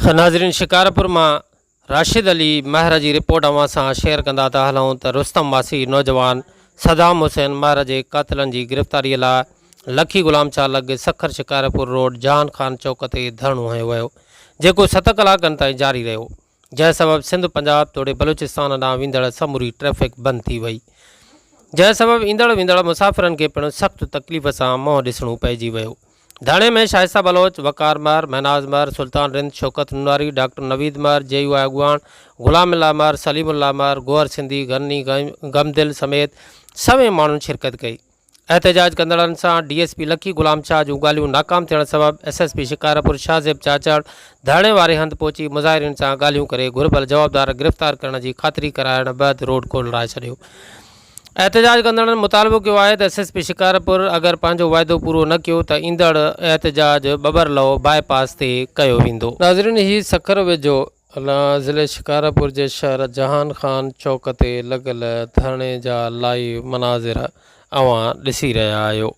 नाज़रीन, शिकारपुर मां राशिद अली महर की रिपोर्ट अवां सां शेयर कंदा था हलूं त रुस्तम वासी नौजवान सदाम हुसैन महर के कातिलनि की गिरफ़्तारी लाइ लखी गुलाम चालक सखर शिकारपुर रोड जहान खान चौक ते धरणो हयो वियो, जेको 7 कलाकनि ताईं जारी रहियो, जंहिं सबब सिंध पंजाब तोड़े बलूचिस्तान ॾांहुं वेंदड़ समूरी ट्रैफ़िक बंद थी वई, जंहिं सबब ईंदड़ वेंदड़ मुसाफ़िरनि खे पिणु सख़्त तकलीफ़ सां मुंहुं ॾिसणो पइजी वियो। धाणे में शाइस्ता बलोच, वकार महर, महनाज महर, सुल्तान रिंद, शौकत नुनारी, डॉक्टर नवीद महर, जेयूआ अगवान, गुलामुल्लाह महर, सलीमुल्लाह महर, गोहर सिंधी, गन्नी गमदिल समेत सभई माण्हुनि शिरकत कई। एहतजाज कंदड़नि सां DSP लखी गुलाम शाह जूं ॻाल्हियूं नाकाम थियण सबब SSP शिकारपुर शाहज़ेब चाचड़ धाणे वारे हंधि पहुची मुज़ाहिरीन सां ॻाल्हियूं करे घुर्बल जवाबदार गिरफ़्तार करण की ख़ातिरी कराइण बैदि रोड खोलाए छॾियो। एहतजाज कंदड़नि मुतालबो कियो आहे त SSP शिकारपुर अगर पंहिंजो वाइदो पूरो न कियो त ईंदड़ एहतजाज बबरलो बाईपास ते कयो वेंदो। नाज़रीन, ही सखर वेझो ज़िले शिकारपुर के शहर जहान खान चौक ते लॻल धरणे जा लाइव मनाज़िर अवां ॾिसी रहिया आहियो।